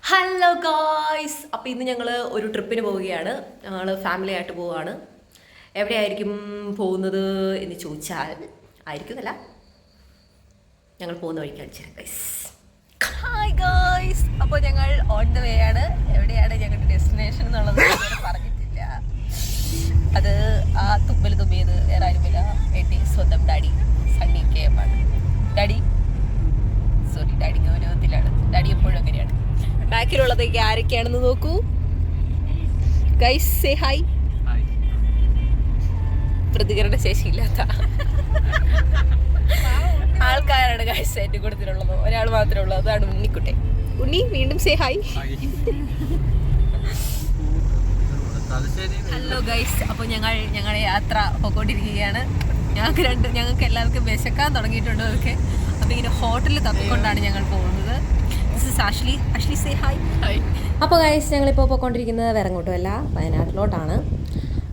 Hello guys, അപ്പോൾ ഇന്ന് ഞങ്ങൾ ഒരു ട്രിപ്പിന് പോവുകയാണ്. ഞങ്ങൾ ഫാമിലി ആയിട്ട് പോവുകയാണ്. എവിടെയായിരിക്കും പോകുന്നത് എന്ന് ചോദിച്ചാൽ ആയിരിക്കുന്നല്ല, ഞങ്ങൾ പോകുന്ന വഴിക്ക് അടിച്ചു ഗൈസ്. ഹായ് ഗായ്സ്, അപ്പോൾ ഞങ്ങൾ ഓൺ ദ വേ ആണ്. എവിടെയാണ് ഞങ്ങളുടെ ഡെസ്റ്റിനേഷൻ എന്നുള്ളത് പറഞ്ഞിട്ടില്ല. അത് ആ തുമ്പിയത് വേറെ ആരുമില്ല, എൻ്റെ സ്വന്തം ഡാഡി സണ്ണി കെ എം ആണ്. ഡാഡി ഗൗരവത്തിലാണ്. ഡാഡി എപ്പോഴും അങ്ങനെയാണ്. ബാക്കിലുള്ളതൊക്കെ ആരൊക്കെയാണെന്ന് നോക്കൂ ഗൈസ്. Say hi. പ്രതികരണ ശേഷിയില്ലാത്ത ആൾക്കാരാണ് ഗൈസ് എൻ്റെ കൂട്ടത്തിലുള്ളത്. ഒരാൾ മാത്രമേ ഉള്ളൂ, അതാണ് ഉണ്ണിക്കുട്ടെ. ഉണ്ണി വീണ്ടും സേ ഹായ്. ഹലോ ഗൈസ്, അപ്പോൾ ഞങ്ങളുടെ യാത്ര പോയിക്കൊണ്ടിരിക്കുകയാണ്. ഞങ്ങൾക്ക് എല്ലാവർക്കും വിശക്കാൻ തുടങ്ങിയിട്ടുണ്ട്. അതൊക്കെ അപ്പോൾ ഇങ്ങനെ ഹോട്ടലിൽ തപ്പിക്കൊണ്ടാണ് ഞങ്ങൾ പോകുന്നത്. Ashley say hi. അപ്പോൾ ഗൈസ്, ഞങ്ങളിപ്പോൾ പോയിക്കൊണ്ടിരിക്കുന്നത് വേറെങ്ങോട്ടുമല്ല, വയനാട്ടിലോട്ടാണ്.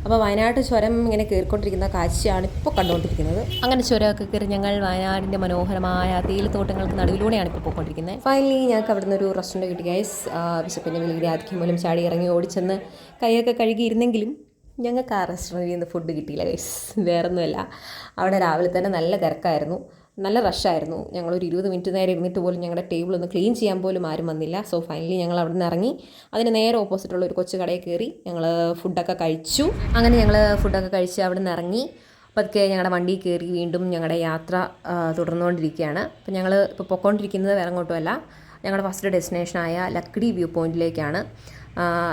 അപ്പോൾ വയനാട് ചുരം ഇങ്ങനെ കയറിക്കൊണ്ടിരിക്കുന്ന കാഴ്ചയാണ് ഇപ്പോൾ കണ്ടുകൊണ്ടിരിക്കുന്നത്. അങ്ങനെ ചുരമൊക്കെ കയറി ഞങ്ങൾ വയനാടിൻ്റെ മനോഹരമായ തേയിലത്തോട്ടങ്ങൾക്ക് നടുവിലൂടെയാണ് ഇപ്പോൾ പോയിക്കൊണ്ടിരിക്കുന്നത്. ഫൈനലി ഞങ്ങൾക്ക് അവിടെ നിന്ന് ഒരു റെസ്റ്റോറൻറ്റ് കിട്ടി ഗൈസ്. വിശപ്പിൻ്റെ വലിയ ആധിക്യം മൂലം ചാടി ഇറങ്ങി ഓടിച്ചെന്ന് കൈയൊക്കെ കഴുകിയിരുന്നെങ്കിലും ഞങ്ങൾക്ക് ആ റെസ്റ്റോറൻറ്റിൽ നിന്ന് ഫുഡ് കിട്ടിയില്ല ഗൈസ്. വേറൊന്നുമല്ല, അവിടെ രാവിലെ തന്നെ നല്ല തിരക്കായിരുന്നു, നല്ല റഷായിരുന്നു. ഞങ്ങളൊരു 20 മിനിറ്റ് നേരം ഇരുന്നിട്ട് പോലും ഞങ്ങളുടെ ടേബിൾ ഒന്ന് ക്ലീൻ ചെയ്യാൻ പോലും ആരും വന്നില്ല. സോ ഫൈനലി ഞങ്ങൾ അവിടെ നിന്ന് ഇറങ്ങി അതിന് നേരെ ഓപ്പോസിറ്റുള്ള ഒരു കൊച്ചു കടയിൽ കയറി ഞങ്ങൾ ഫുഡൊക്കെ കഴിച്ചു. അങ്ങനെ ഞങ്ങൾ ഫുഡൊക്കെ കഴിച്ച് അവിടെ നിന്ന് ഇറങ്ങി പതുക്കെ ഞങ്ങളുടെ വണ്ടിയിൽ കയറി വീണ്ടും ഞങ്ങളുടെ യാത്ര തുടർന്നുകൊണ്ടിരിക്കുകയാണ്. അപ്പോൾ ഞങ്ങൾ ഇപ്പോൾ പൊയ്ക്കൊണ്ടിരിക്കുന്നത് വേറെ എങ്ങോട്ടുമല്ല, ഞങ്ങളുടെ ഫസ്റ്റ് ഡെസ്റ്റിനേഷനായ ലക്കിടി വ്യൂ പോയിൻറ്റിലേക്കാണ്.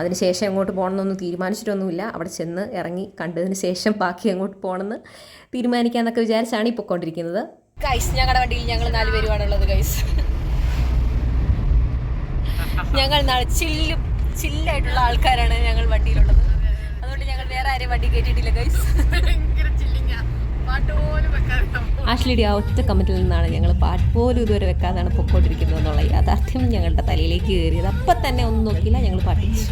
അതിന് ശേഷം എങ്ങോട്ട് പോകണമെന്നൊന്നും തീരുമാനിച്ചിട്ടൊന്നുമില്ല. അവിടെ ചെന്ന് ഇറങ്ങി കണ്ടതിന് ശേഷം ബാക്കി എങ്ങോട്ട് പോകണമെന്ന് തീരുമാനിക്കാമെന്നൊക്കെ വിചാരിച്ചാണ് ഈ പൊയ്ക്കൊണ്ടിരിക്കുന്നത്. ഗൈസ്, ഞങ്ങളുടെ വണ്ടിയിൽ ഞങ്ങൾ 4 പേരുമാണുള്ളത് ഗൈസ്. ഞങ്ങൾ ചില്ലായിട്ടുള്ള ആൾക്കാരാണ് ഞങ്ങൾ വണ്ടിയിലുള്ളത്. അതുകൊണ്ട് ഞങ്ങൾ വേറെ ആരെയും വണ്ടി കയറ്റിയിട്ടില്ല ഗൈസ്. ആഷ്ലിയുടെ ആ ഒറ്റ കമൻറ്റിൽ നിന്നാണ് ഞങ്ങൾ പാട്ട് പോലും ഇതുവരെ വെക്കാതാണ് പൊക്കോണ്ടിരിക്കുന്നത് എന്നുള്ള യാഥാർത്ഥ്യം ഞങ്ങളുടെ തലയിലേക്ക് കയറിയത്. അപ്പം തന്നെ ഒന്നും നോക്കിയില്ല, ഞങ്ങൾ പാട്ടിച്ചു.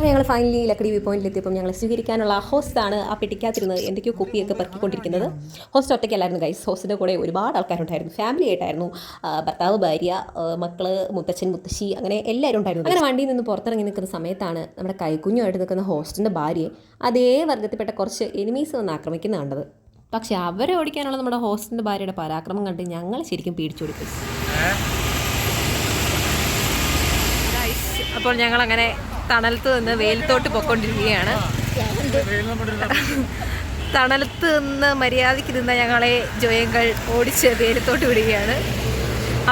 ഞങ്ങൾ ഫൈനലി ലക്കിടി വ്യൂ പോയിന്റിൽ എത്തിയപ്പോൾ ഞങ്ങൾ സ്വീകരിക്കാനുള്ള ഹോസ്റ്റാണ് ആ പെട്ടിക്കാത്തിരുന്നത് എന്തൊക്കെയോ കുപ്പിയൊക്കെ പറക്കിക്കൊണ്ടിരിക്കുന്നത്. ഹോസ്റ്റ് ഒറ്റയ്ക്കല്ലായിരുന്നു ഗൈസ്, ഹോസ്റ്റിൻ്റെ കൂടെ ഒരുപാട് ആൾക്കാരുണ്ടായിരുന്നു. ഫാമിലി ആയിട്ടായിരുന്നു, ഭർത്താവ്, ഭാര്യ, മക്കള്, മുത്തച്ഛൻ, മുത്തശ്ശി, അങ്ങനെ എല്ലാവരും ഉണ്ടായിരുന്നു. അങ്ങനെ വണ്ടിയിൽ നിന്ന് പുറത്തിറങ്ങി നിൽക്കുന്ന സമയത്താണ് നമ്മുടെ കൈക്കുഞ്ഞുമായിട്ട് നിൽക്കുന്ന ഹോസ്റ്റിൻ്റെ ഭാര്യയെ അതേ വർഗത്തിൽപ്പെട്ട കുറച്ച് എനിമീസ് വന്ന് ആക്രമിക്കുന്ന കണ്ടത്. പക്ഷെ അവരെ ഓടിക്കാനുള്ള നമ്മുടെ ഹോസ്റ്റിൻ്റെ ഭാര്യയുടെ പരാക്രമം കണ്ട് ഞങ്ങൾ ശരിക്കും പേടിച്ചു കൊടുക്കും. അപ്പോൾ ഞങ്ങളങ്ങനെ തണലത്ത് നിന്ന് വെയിലത്തോട്ട് പൊയ്ക്കൊണ്ടിരിക്കുകയാണ്. തണലത്ത് നിന്ന് മര്യാദയ്ക്ക് നിന്ന ഞങ്ങളെ ജോയങ്ങൾ ഓടിച്ച് വെയിലത്തോട്ട് വിടുകയാണ്.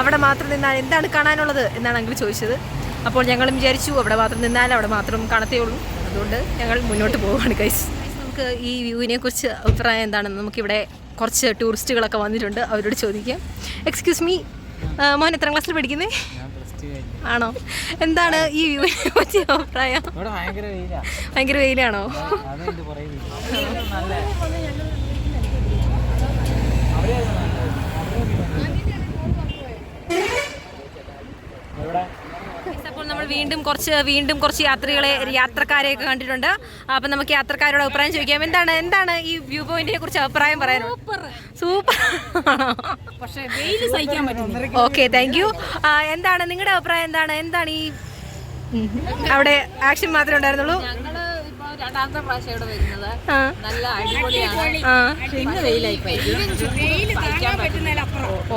അവിടെ മാത്രം നിന്നാൽ എന്താണ് കാണാനുള്ളത് എന്നാണ് അങ്കിൾ ചോദിച്ചത്. അപ്പോൾ ഞങ്ങളും വിചാരിച്ചു അവിടെ മാത്രം നിന്നാൽ അവിടെ മാത്രം കാണത്തേ ഉള്ളൂ. അതുകൊണ്ട് ഞങ്ങൾ മുന്നോട്ട് പോവുകയാണ് ഗൈസ്. നമുക്ക് ഈ വ്യൂവിനെ കുറിച്ച് അഭിപ്രായം എന്താണെന്ന് നമുക്കിവിടെ കുറച്ച് ടൂറിസ്റ്റുകളൊക്കെ വന്നിട്ടുണ്ട്, അവരോട് ചോദിക്കാം. എക്സ്ക്യൂസ് മീ, മോൻ എത്രാം ക്ലാസ്സിൽ പഠിക്കുന്നേ? ആണോ? എന്താണ് ഈ വ്യൂവിനെ പറ്റി അഭിപ്രായം? ഭയങ്കര വെയിലാണോ? അപ്പോൾ നമ്മൾ വീണ്ടും കുറച്ച് യാത്രക്കാരെയൊക്കെ കണ്ടിട്ടുണ്ട്. അപ്പം നമുക്ക് യാത്രക്കാരോട് അഭിപ്രായം ചോദിക്കാം. എന്താണ് ഈ വ്യൂ പോയിന്റിനെ കുറിച്ച് അഭിപ്രായം പറയാനുള്ളത്? സൂപ്പർ. പക്ഷേ വെയിൽ സഹിക്കാൻ പറ്റും. Okay, thank you. എന്താണ് നിങ്ങളുടെ അഭിപ്രായം? എന്താണ് ഈ അവിടെ ആക്ഷൻ മാത്രമേ ഉണ്ടായിരുന്നുള്ളൂ? രണ്ടാമത്തെ പ്രാവശ്യം ഇവിടെ വരുന്നത് നല്ല അടിപൊളിയാണ്.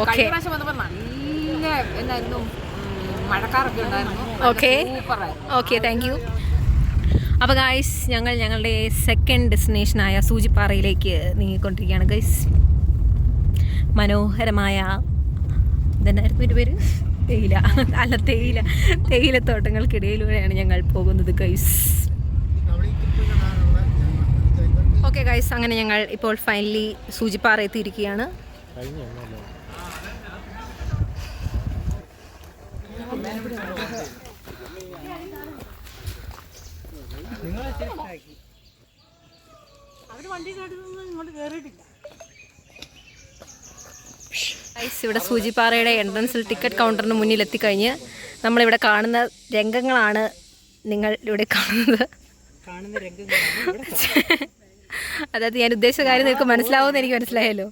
ഓക്കെ, നല്ല എന്തായിരുന്നു, മഴക്കാറൊക്കെ ഉണ്ടായിരുന്നു. Okay, thank you. അപ്പോൾ ഗൈസ്, ഞങ്ങളുടെ സെക്കൻഡ് ഡെസ്റ്റിനേഷനായ സൂചിപ്പാറയിലേക്ക് നീങ്ങിക്കൊണ്ടിരിക്കുകയാണ് ഗൈസ്. മനോഹരമായ ഇതെന്നായിരുന്നു എൻ്റെ പേര്? തേയിലത്തോട്ടങ്ങൾക്കിടയിലൂടെയാണ് ഞങ്ങൾ പോകുന്നത് ഗൈസ്. ഓക്കെ ഗൈസ്, അങ്ങനെ ഞങ്ങൾ ഇപ്പോൾ ഫൈനലി സൂചിപ്പാറ എത്തിയിരിക്കുകയാണ്. ഇവിടെ സൂചിപ്പാറയുടെ എൻട്രൻസിൽ ടിക്കറ്റ് കൗണ്ടറിന് മുന്നിൽ എത്തിക്കഴിഞ്ഞ് നമ്മളിവിടെ കാണുന്ന രംഗങ്ങളാണ് നിങ്ങൾ ഇവിടെ കാണുന്നത്. അതായത് ഞാൻ ഉദ്ദേശിച്ച കാര്യം നിങ്ങൾക്ക് മനസ്സിലാവുമെന്ന് എനിക്ക് മനസ്സിലായല്ലോ.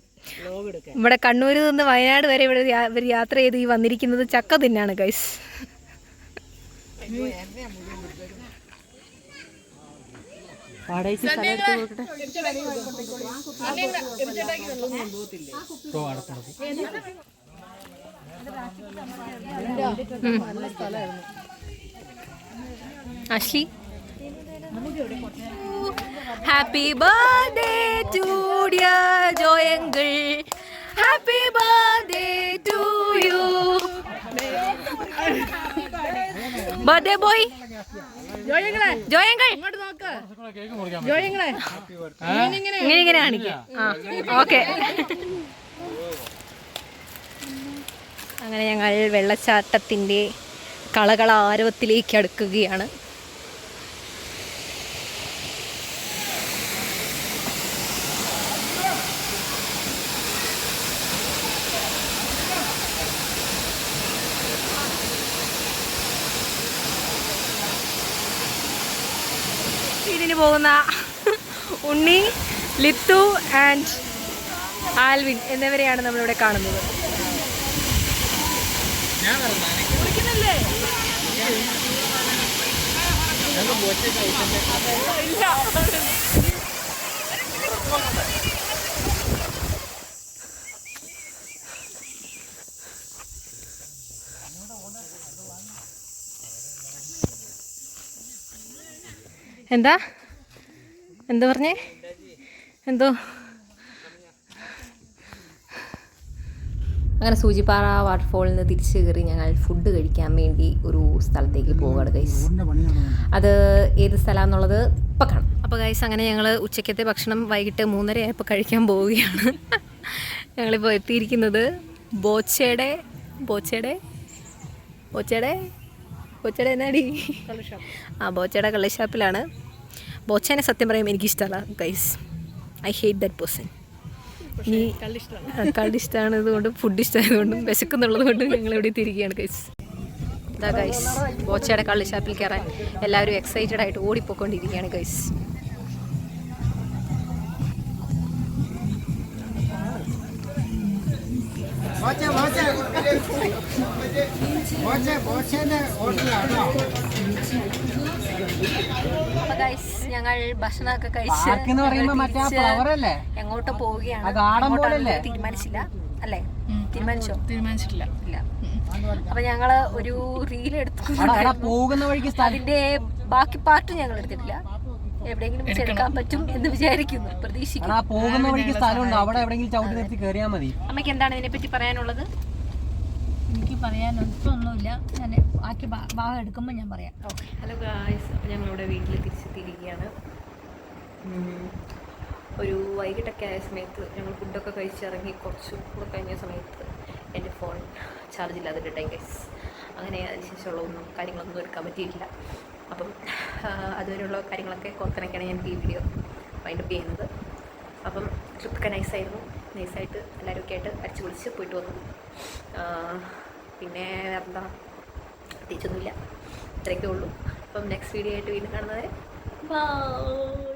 ഇവിടെ കണ്ണൂരിൽ നിന്ന് വയനാട് വരെ ഇവിടെ യാത്ര ചെയ്ത് ഈ വന്നിരിക്കുന്നത് ചക്ക തിന്നാണ് ഗൈസ്. വാടകയ്ക്ക് സ്ഥലം എടുത്ത് കൊടുക്കട്ടെ. അശ്ലി happy birthday to dear Joy uncle. Happy birthday to you birthday boy Joy uncle. ഇങ്ങനെ കാണിക്കാം. ആ ഓക്കെ. അങ്ങനെ ഞങ്ങൾ വെള്ളച്ചാട്ടത്തിൻ്റെ കളകളാരവത്തിലേക്ക് അടുക്കുകയാണ്. ഇതിന് പോകുന്ന ഉണ്ണി, ലിത്തു ആൻഡ് ആൽവിൻ എന്നിവരെയാണ് നമ്മളിവിടെ കാണുന്നത്. എന്താ പറഞ്ഞേ? എന്തോ അങ്ങനെ സൂചിപ്പാറ വാട്ടർഫോളിൽ നിന്ന് തിരിച്ചു കയറി ഞങ്ങൾ ഫുഡ് കഴിക്കാൻ വേണ്ടി ഒരു സ്ഥലത്തേക്ക് പോവുകയാണ് ഗൈസ്. അത് ഏത് സ്ഥലമാണെന്നുള്ളത് ഇപ്പം കാണാം. അപ്പോൾ ഗൈസ് അങ്ങനെ ഞങ്ങൾ ഉച്ചക്കത്തെ ഭക്ഷണം വൈകിട്ട് 3:30 ആയപ്പോൾ കഴിക്കാൻ പോവുകയാണ്. ഞങ്ങളിപ്പോൾ എത്തിയിരിക്കുന്നത് ബോച്ചയുടെ എന്നാടി ബോച്ചയുടെ കള്ളിഷാപ്പിലാണ്. ബോച്ചേനെ സത്യം പറയുമ്പോൾ എനിക്കിഷ്ടമല്ല guys. I hate that person. കള്ളി ഇഷ്ടമാണ്, ഇതുകൊണ്ടും ഫുഡ് ഇഷ്ടമായതുകൊണ്ടും വിശക്കുന്നുള്ളത് കൊണ്ടും ഞങ്ങൾ ഇവിടെ തിരികെയാണ് ഗൈസ്. ഇതാ ഗൈസ് ബോച്ചയുടെ കള്ളിഷാപ്പിൽ കയറാൻ എല്ലാവരും എക്സൈറ്റഡ് ആയിട്ട് ഓടിപ്പോയിക്കൊണ്ടിരിക്കുകയാണ് ഗൈസ്. ഞങ്ങൾ ഭക്ഷണമൊക്കെ കഴിച്ച് എങ്ങോട്ട് പോവുകയാണ്. തീരുമാനിച്ചില്ല അല്ലേ? തീരുമാനിച്ചിട്ടില്ല. ഇല്ല. അപ്പൊ ഞങ്ങള് ഒരു റീൽ എടുത്തു. അതിന്റെ ബാക്കി പാർട്ട് ഞങ്ങൾ എടുത്തിട്ടില്ല. എവിടെയെങ്കിലും എടുക്കാൻ പറ്റും എന്ന് വിചാരിക്കുന്നു, പ്രതീക്ഷിക്കുന്നു. അമ്മയ്ക്ക് എന്താണ് ഇതിനെ പറ്റി പറയാനുള്ളത്? എനിക്ക് പറയാനൊന്നുമില്ല. ഞാൻ ബാക്കി ഭാഗം എടുക്കുമ്പോൾ ഞാൻ പറയാം. ഓക്കെ. ഹലോ ഗായ്സ്, അപ്പോൾ ഞങ്ങളിവിടെ വീട്ടിൽ തിരിച്ചെത്തിയിരിക്കുകയാണ്. ഒരു വൈകിട്ടൊക്കെ ആയ സമയത്ത് ഞങ്ങൾ ഫുഡൊക്കെ കഴിച്ചിറങ്ങി കുറച്ച് കൂടെ കഴിഞ്ഞ സമയത്ത് എൻ്റെ ഫോൺ ചാർജ് ഇല്ലാതെ ഇട്ടേ ഗൈസ്. അങ്ങനെ അതിനുശേഷമുള്ള കാര്യങ്ങളൊന്നും എടുക്കാൻ പറ്റിയിട്ടില്ല. അപ്പം അതുവരെയുള്ള കാര്യങ്ങളൊക്കെ കോർത്തിണക്കാണ് ഞാൻ ഈ വീഡിയോ വൈൻഡപ്പ് ചെയ്യുന്നത്. അപ്പം ട്രിപ്പൊക്കെ നൈസായിട്ട് എല്ലാവരും ഒക്കെ ആയിട്ട് അടിച്ചു പൊളിച്ച് പോയിട്ട് വന്നു. പിന്നെ എന്താ പ്രത്യേകിച്ചൊന്നുമില്ല, ഇത്രയൊക്കെ ഉള്ളൂ. അപ്പം നെക്സ്റ്റ് വീഡിയോ ആയിട്ട് വീണ്ടും കാണുന്നവരെ ബൈ.